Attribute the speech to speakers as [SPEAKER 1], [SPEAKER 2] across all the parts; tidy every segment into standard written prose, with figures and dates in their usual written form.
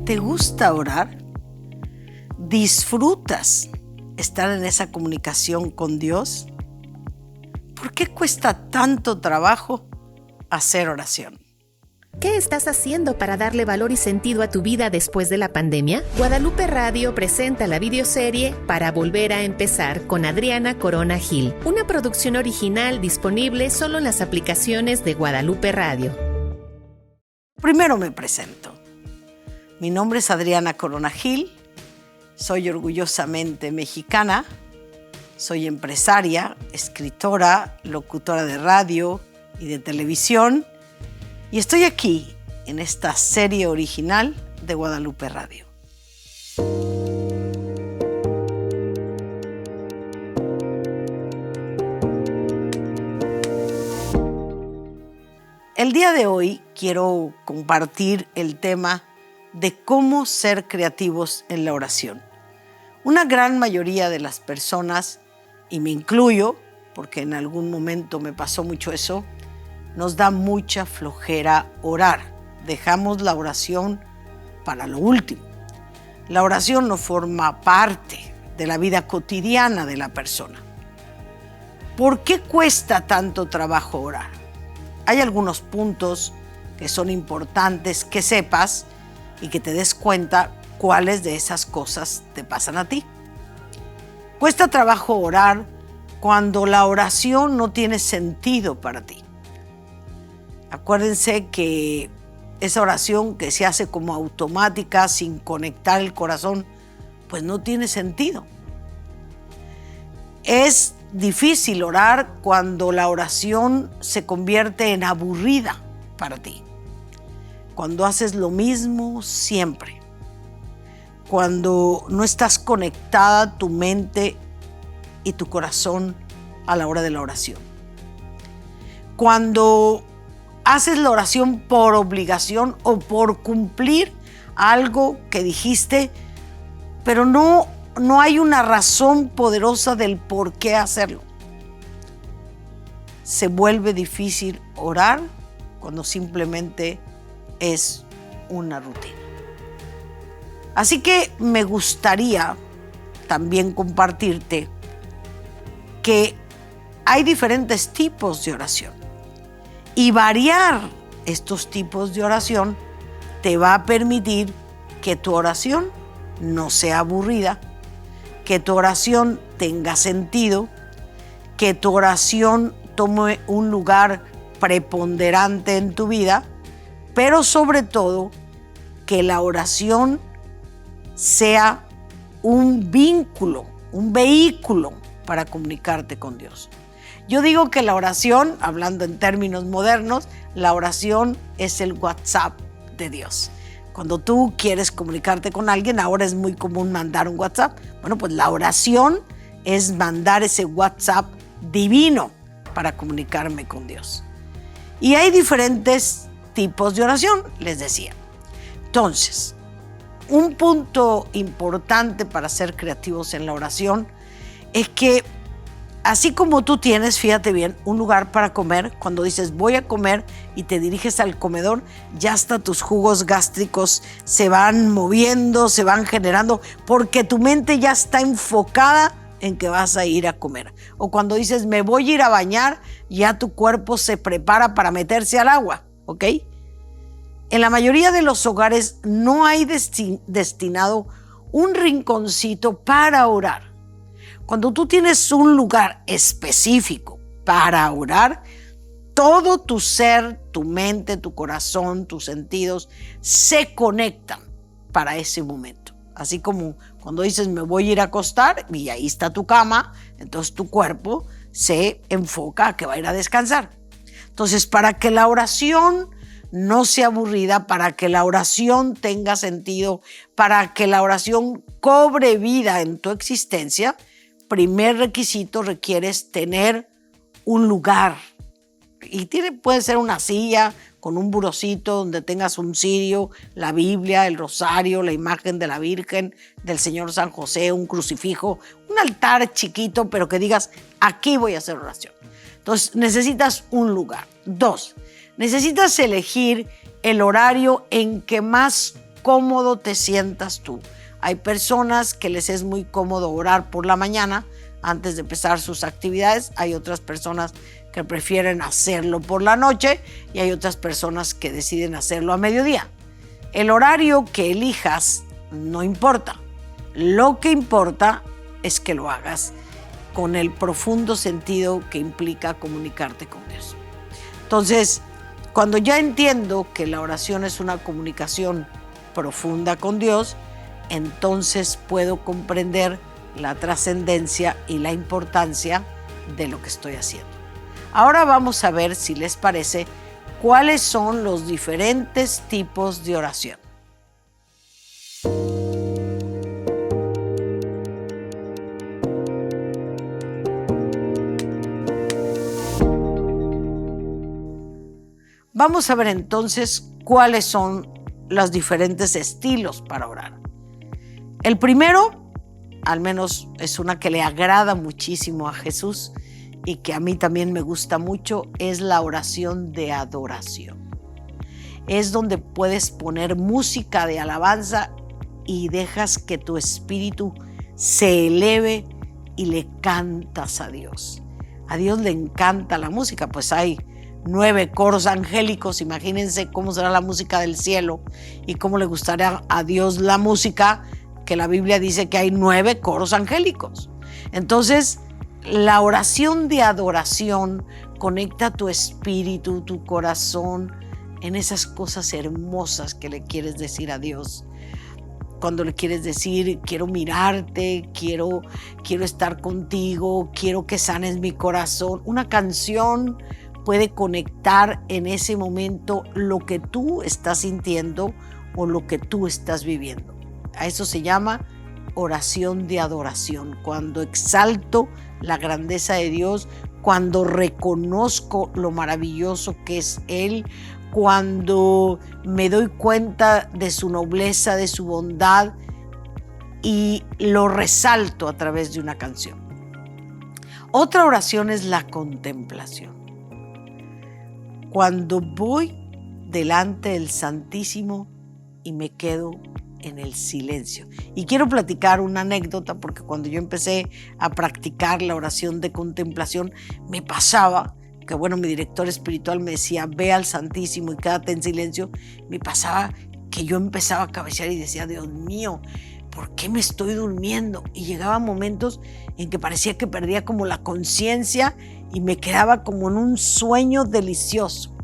[SPEAKER 1] ¿Te gusta orar? ¿Disfrutas estar en esa comunicación con Dios? ¿Por qué cuesta tanto trabajo hacer oración?
[SPEAKER 2] ¿Qué estás haciendo para darle valor y sentido a tu vida después de la pandemia? Guadalupe Radio presenta la videoserie Para Volver a Empezar con Adriana Corona Gil, una producción original disponible solo en las aplicaciones de Guadalupe Radio.
[SPEAKER 1] Primero me presento. Mi nombre es Adriana Corona Gil, soy orgullosamente mexicana, soy empresaria, escritora, locutora de radio y de televisión, y estoy aquí en esta serie original de Guadalupe Radio. El día de hoy quiero compartir el tema de cómo ser creativos en la oración. Una gran mayoría de las personas, y me incluyo, porque en algún momento me pasó mucho eso, nos da mucha flojera orar. Dejamos la oración para lo último. La oración no forma parte de la vida cotidiana de la persona. ¿Por qué cuesta tanto trabajo orar? Hay algunos puntos que son importantes que sepas y que te des cuenta cuáles de esas cosas te pasan a ti. Cuesta trabajo orar cuando la oración no tiene sentido para ti. Acuérdense que esa oración que se hace como automática, sin conectar el corazón, pues no tiene sentido. Es difícil orar cuando la oración se convierte en aburrida para ti. Cuando haces lo mismo siempre. Cuando no estás conectada tu mente y tu corazón a la hora de la oración. Cuando haces la oración por obligación o por cumplir algo que dijiste, pero no hay una razón poderosa del por qué hacerlo. Se vuelve difícil orar cuando simplemente es una rutina. Así que me gustaría también compartirte que hay diferentes tipos de oración y variar estos tipos de oración te va a permitir que tu oración no sea aburrida, que tu oración tenga sentido, que tu oración tome un lugar preponderante en tu vida, pero sobre todo que la oración sea un vínculo, un vehículo para comunicarte con Dios. Yo digo que la oración, hablando en términos modernos, la oración es el WhatsApp de Dios. Cuando tú quieres comunicarte con alguien, ahora es muy común mandar un WhatsApp. Bueno, pues la oración es mandar ese WhatsApp divino para comunicarme con Dios. Y hay diferentes tipos de oración, les decía. Entonces, un punto importante para ser creativos en la oración es que así como tú tienes, fíjate bien, un lugar para comer, cuando dices voy a comer y te diriges al comedor, ya hasta tus jugos gástricos se van moviendo, se van generando, porque tu mente ya está enfocada en que vas a ir a comer. O cuando dices me voy a ir a bañar, ya tu cuerpo se prepara para meterse al agua, ¿ok? En la mayoría de los hogares no hay destinado un rinconcito para orar. Cuando tú tienes un lugar específico para orar, todo tu ser, tu mente, tu corazón, tus sentidos se conectan para ese momento. Así como cuando dices me voy a ir a acostar y ahí está tu cama, entonces tu cuerpo se enfoca a que va a ir a descansar. Entonces, para que la oración no sea aburrida, para que la oración tenga sentido, para que la oración cobre vida en tu existencia, primer requisito requieres tener un lugar. Y puede ser una silla con un burocito donde tengas un cirio, la Biblia, el rosario, la imagen de la Virgen, del Señor San José, un crucifijo, un altar chiquito, pero que digas, aquí voy a hacer oración. Entonces necesitas un lugar. 2, necesitas elegir el horario en que más cómodo te sientas tú. Hay personas que les es muy cómodo orar por la mañana antes de empezar sus actividades. Hay otras personas que prefieren hacerlo por la noche y hay otras personas que deciden hacerlo a mediodía. El horario que elijas no importa. Lo que importa es que lo hagas con el profundo sentido que implica comunicarte con Dios. Entonces, cuando ya entiendo que la oración es una comunicación profunda con Dios, entonces puedo comprender la trascendencia y la importancia de lo que estoy haciendo. Ahora vamos a ver, si les parece, cuáles son los diferentes tipos de oración. Vamos a ver entonces cuáles son los diferentes estilos para orar. El primero, al menos es una que le agrada muchísimo a Jesús y que a mí también me gusta mucho, es la oración de adoración. Es donde puedes poner música de alabanza y dejas que tu espíritu se eleve y le cantas a Dios. A Dios le encanta la música, pues hay 9 coros angélicos. Imagínense cómo será la música del cielo y cómo le gustaría a Dios la música, que la Biblia dice que hay 9 coros angélicos. Entonces, la oración de adoración conecta tu espíritu, tu corazón en esas cosas hermosas que le quieres decir a Dios. Cuando le quieres decir, quiero mirarte, quiero estar contigo, quiero que sanes mi corazón. Una canción puede conectar en ese momento lo que tú estás sintiendo o lo que tú estás viviendo. A eso se llama oración de adoración. Cuando exalto la grandeza de Dios, cuando reconozco lo maravilloso que es Él, cuando me doy cuenta de su nobleza, de su bondad y lo resalto a través de una canción. Otra oración es la contemplación. Cuando voy delante del Santísimo y me quedo en el silencio. Y quiero platicar una anécdota, porque cuando yo empecé a practicar la oración de contemplación, me pasaba que, mi director espiritual me decía, ve al Santísimo y quédate en silencio. Me pasaba que yo empezaba a cabecear y decía, Dios mío, ¿por qué me estoy durmiendo? Y llegaban momentos en que parecía que perdía como la conciencia y me quedaba como en un sueño delicioso.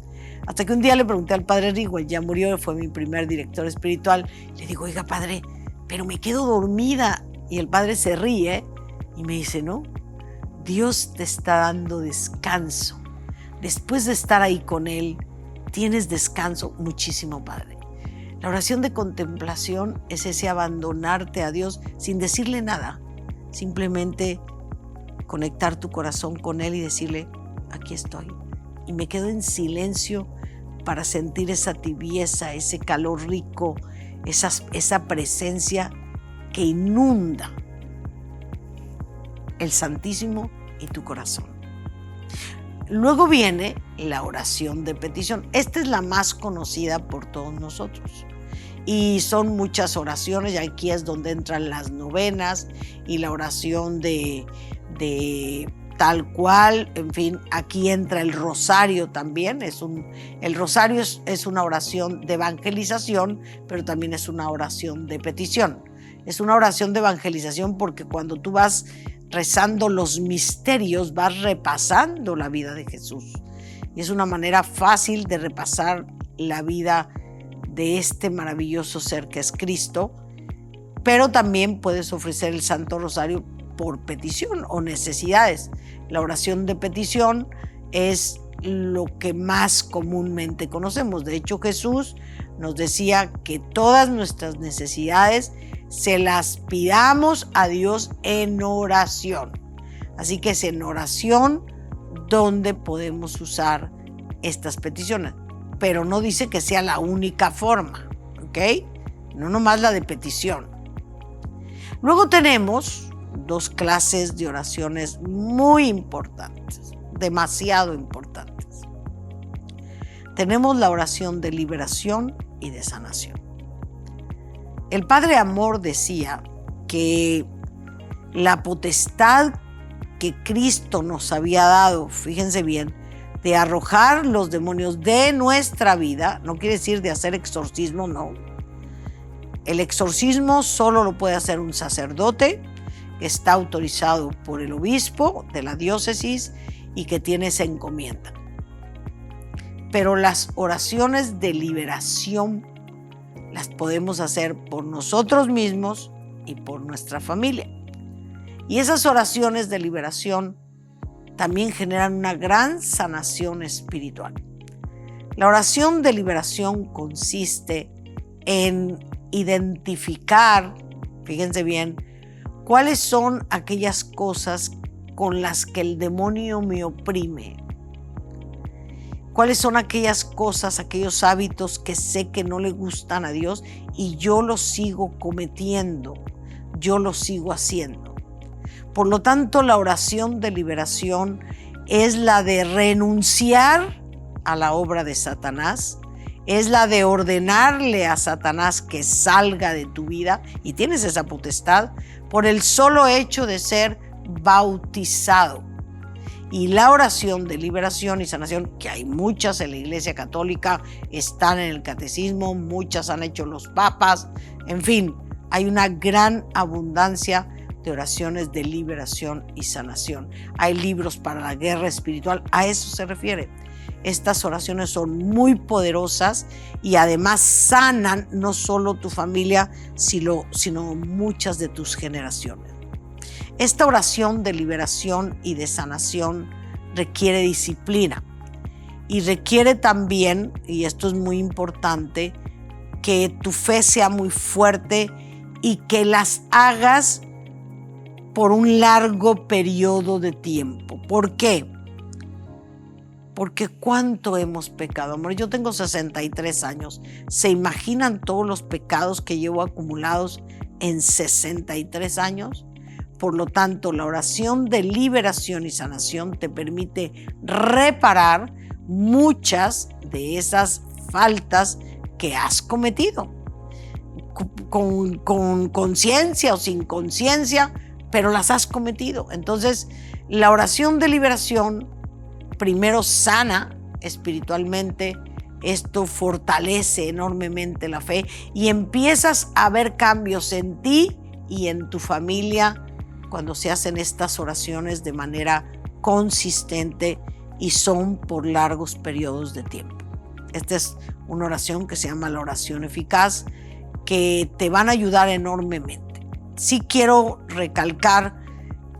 [SPEAKER 1] Hasta que un día le pregunté al padre Rigo, él ya murió, fue mi primer director espiritual. Le digo, oiga padre, pero me quedo dormida. Y el padre se ríe y me dice, no, Dios te está dando descanso. Después de estar ahí con Él, tienes descanso muchísimo, padre. La oración de contemplación es ese abandonarte a Dios sin decirle nada. Simplemente conectar tu corazón con Él y decirle, aquí estoy. Y me quedo en silencio para sentir esa tibieza, ese calor rico, esa presencia que inunda el Santísimo y tu corazón. Luego viene la oración de petición. Esta es la más conocida por todos nosotros. Y son muchas oraciones, y aquí es donde entran las novenas y la oración de tal cual, en fin, aquí entra el rosario también. El rosario es una oración de evangelización, pero también es una oración de petición. Es una oración de evangelización porque cuando tú vas rezando los misterios, vas repasando la vida de Jesús. Y es una manera fácil de repasar la vida de este maravilloso ser que es Cristo, pero también puedes ofrecer el Santo Rosario por petición o necesidades. La oración de petición es lo que más comúnmente conocemos. De hecho, Jesús nos decía que todas nuestras necesidades se las pidamos a Dios en oración. Así que es en oración donde podemos usar estas peticiones, pero no dice que sea la única forma, ¿ok? No nomás la de petición. Luego tenemos 2 clases de oraciones muy importantes, demasiado importantes. Tenemos la oración de liberación y de sanación. El Padre Amor decía que la potestad que Cristo nos había dado, fíjense bien, de arrojar los demonios de nuestra vida, no quiere decir de hacer exorcismo, no. El exorcismo solo lo puede hacer un sacerdote que está autorizado por el obispo de la diócesis y que tiene esa encomienda. Pero las oraciones de liberación las podemos hacer por nosotros mismos y por nuestra familia. Y esas oraciones de liberación también generan una gran sanación espiritual. La oración de liberación consiste en identificar, fíjense bien, cuáles son aquellas cosas con las que el demonio me oprime. ¿Cuáles son aquellas cosas, aquellos hábitos que sé que no le gustan a Dios y yo los sigo cometiendo, yo los sigo haciendo? Por lo tanto, la oración de liberación es la de renunciar a la obra de Satanás, es la de ordenarle a Satanás que salga de tu vida, y tienes esa potestad por el solo hecho de ser bautizado. Y la oración de liberación y sanación, que hay muchas en la Iglesia Católica, están en el Catecismo, muchas han hecho los papas, en fin, hay una gran abundancia de oraciones de liberación y sanación. Hay libros para la guerra espiritual, a eso se refiere. Estas oraciones son muy poderosas y además sanan no solo tu familia, sino muchas de tus generaciones. Esta oración de liberación y de sanación requiere disciplina y requiere también, y esto es muy importante, que tu fe sea muy fuerte y que las hagas por un largo periodo de tiempo. ¿Por qué? Porque ¿cuánto hemos pecado, amor? Yo tengo 63 años. ¿Se imaginan todos los pecados que llevo acumulados en 63 años? Por lo tanto, la oración de liberación y sanación te permite reparar muchas de esas faltas que has cometido. Con conciencia o sin conciencia, pero las has cometido. Entonces, la oración de liberación primero sana espiritualmente, esto fortalece enormemente la fe y empiezas a ver cambios en ti y en tu familia cuando se hacen estas oraciones de manera consistente y son por largos periodos de tiempo. Esta es una oración que se llama la oración eficaz, que te van a ayudar enormemente. Sí quiero recalcar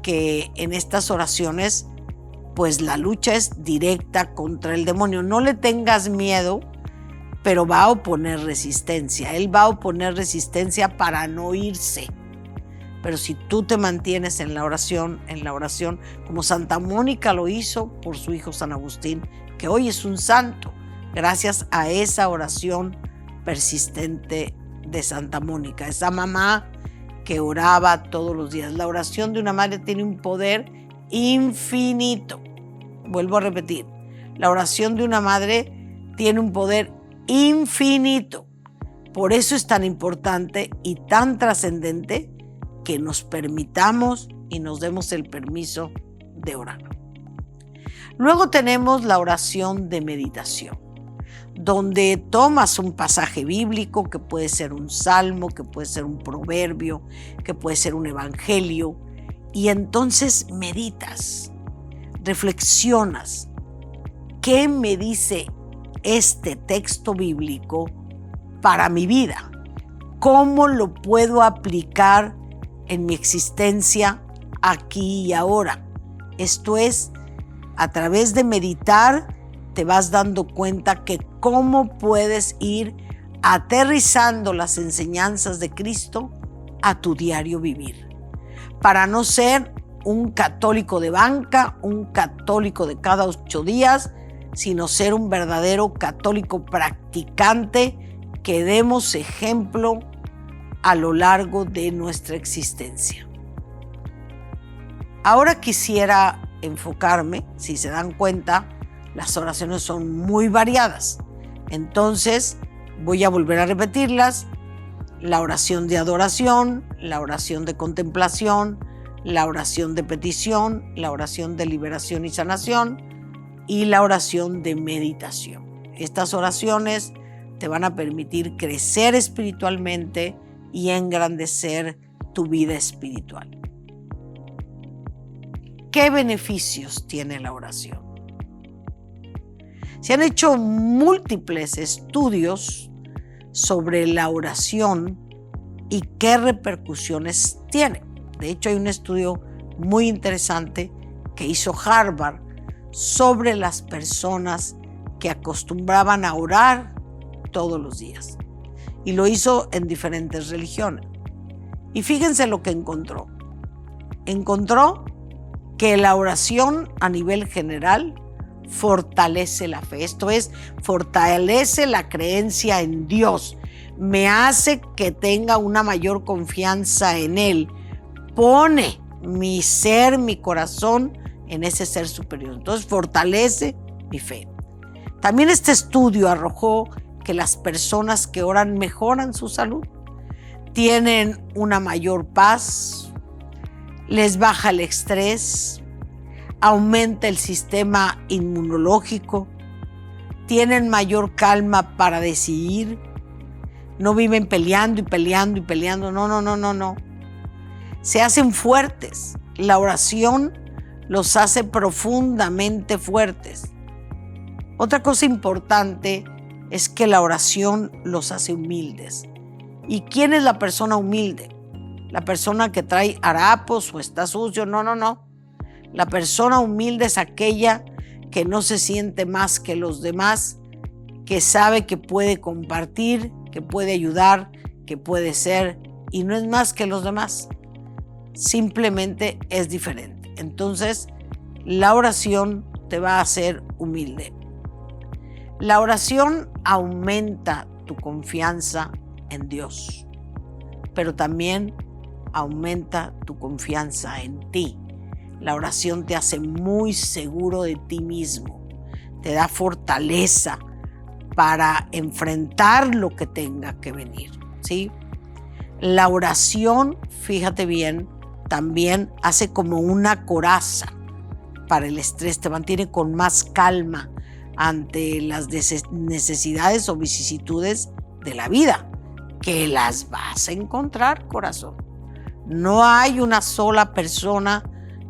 [SPEAKER 1] que en estas oraciones pues la lucha es directa contra el demonio. No le tengas miedo, pero va a oponer resistencia. Él va a oponer resistencia para no irse. Pero si tú te mantienes en la oración, como Santa Mónica lo hizo por su hijo San Agustín, que hoy es un santo, gracias a esa oración persistente de Santa Mónica, esa mamá que oraba todos los días. La oración de una madre tiene un poder infinito. Vuelvo a repetir, la oración de una madre tiene un poder infinito. Por eso es tan importante y tan trascendente que nos permitamos y nos demos el permiso de orar. Luego tenemos la oración de meditación, donde tomas un pasaje bíblico, que puede ser un salmo, que puede ser un proverbio, que puede ser un evangelio, y entonces meditas, reflexionas. ¿Qué me dice este texto bíblico para mi vida? ¿Cómo lo puedo aplicar en mi existencia aquí y ahora? Esto es, a través de meditar te vas dando cuenta que cómo puedes ir aterrizando las enseñanzas de Cristo a tu diario vivir, para no ser un católico de banca, un católico de cada 8 días, sino ser un verdadero católico practicante que demos ejemplo a lo largo de nuestra existencia. Ahora quisiera enfocarme, si se dan cuenta, las oraciones son muy variadas. Entonces voy a volver a repetirlas. la oración de adoración, la oración de contemplación, la oración de petición, la oración de liberación y sanación y la oración de meditación. Estas oraciones te van a permitir crecer espiritualmente y engrandecer tu vida espiritual. ¿Qué beneficios tiene la oración? Se han hecho múltiples estudios sobre la oración y qué repercusiones tiene. De hecho, hay un estudio muy interesante que hizo Harvard sobre las personas que acostumbraban a orar todos los días. Y lo hizo en diferentes religiones. Y fíjense lo que encontró. Encontró que la oración a nivel general fortalece la fe. Esto es, fortalece la creencia en Dios. Me hace que tenga una mayor confianza en Él. Pone mi ser, mi corazón en ese ser superior. Entonces fortalece mi fe. También este estudio arrojó que las personas que oran mejoran su salud, tienen una mayor paz, les baja el estrés, aumenta el sistema inmunológico, tienen mayor calma para decidir, no viven peleando y peleando y peleando, no. Se hacen fuertes. La oración los hace profundamente fuertes. Otra cosa importante es que la oración los hace humildes. ¿Y quién es la persona humilde? La persona que trae harapos o está sucio, no. La persona humilde es aquella que no se siente más que los demás, que sabe que puede compartir, que puede ayudar, que puede ser y no es más que los demás. Simplemente es diferente. Entonces, la oración te va a hacer humilde. La oración aumenta tu confianza en Dios, pero también aumenta tu confianza en ti. La oración te hace muy seguro de ti mismo, te da fortaleza para enfrentar lo que tenga que venir, ¿sí? La oración, fíjate bien, también hace como una coraza para el estrés, te mantiene con más calma ante las necesidades o vicisitudes de la vida, que las vas a encontrar, corazón. No hay una sola persona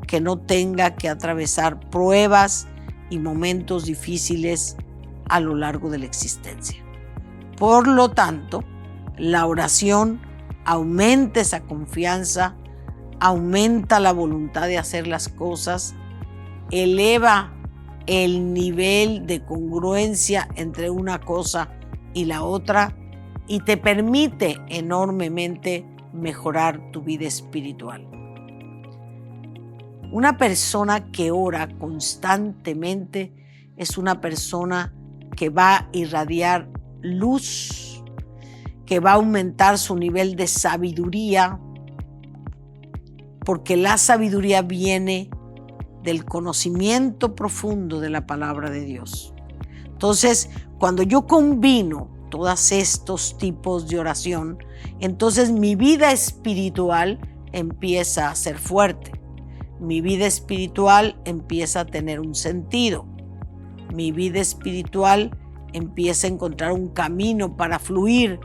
[SPEAKER 1] que no tenga que atravesar pruebas y momentos difíciles a lo largo de la existencia. Por lo tanto, la oración aumenta esa confianza, aumenta la voluntad de hacer las cosas, eleva el nivel de congruencia entre una cosa y la otra y te permite enormemente mejorar tu vida espiritual. Una persona que ora constantemente es una persona que va a irradiar luz, que va a aumentar su nivel de sabiduría, porque la sabiduría viene del conocimiento profundo de la palabra de Dios. Entonces, cuando yo combino todos estos tipos de oración, entonces mi vida espiritual empieza a ser fuerte. Mi vida espiritual empieza a tener un sentido. Mi vida espiritual empieza a encontrar un camino para fluir.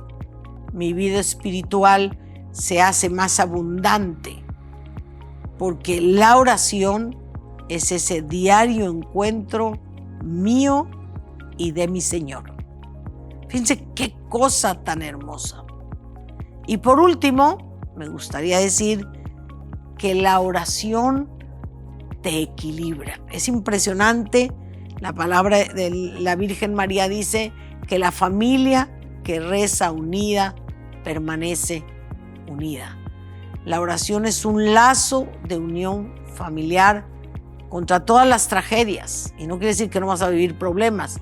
[SPEAKER 1] Mi vida espiritual se hace más abundante, porque la oración es ese diario encuentro mío y de mi Señor. Fíjense qué cosa tan hermosa. Y por último, me gustaría decir que la oración te equilibra. Es impresionante. La palabra de la Virgen María dice que la familia que reza unida permanece unida. La oración es un lazo de unión familiar contra todas las tragedias. Y no quiere decir que no vas a vivir problemas,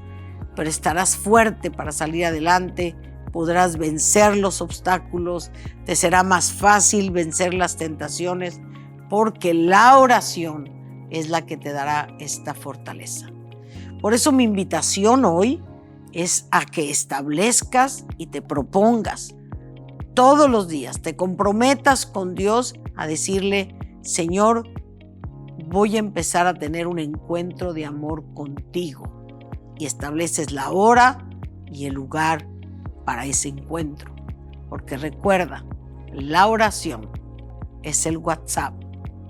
[SPEAKER 1] pero estarás fuerte para salir adelante, podrás vencer los obstáculos, te será más fácil vencer las tentaciones, porque la oración es la que te dará esta fortaleza. Por eso mi invitación hoy es a que establezcas y te propongas todos los días te comprometas con Dios a decirle: Señor, voy a empezar a tener un encuentro de amor contigo, y estableces la hora y el lugar para ese encuentro. Porque recuerda, la oración es el WhatsApp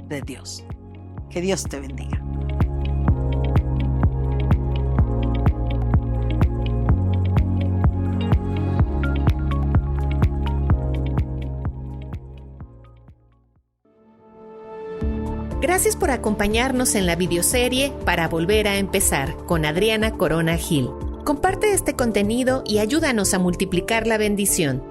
[SPEAKER 1] de Dios. Que Dios te bendiga.
[SPEAKER 2] Gracias por acompañarnos en la videoserie Para Volver a Empezar con Adriana Corona Gil. Comparte este contenido y ayúdanos a multiplicar la bendición.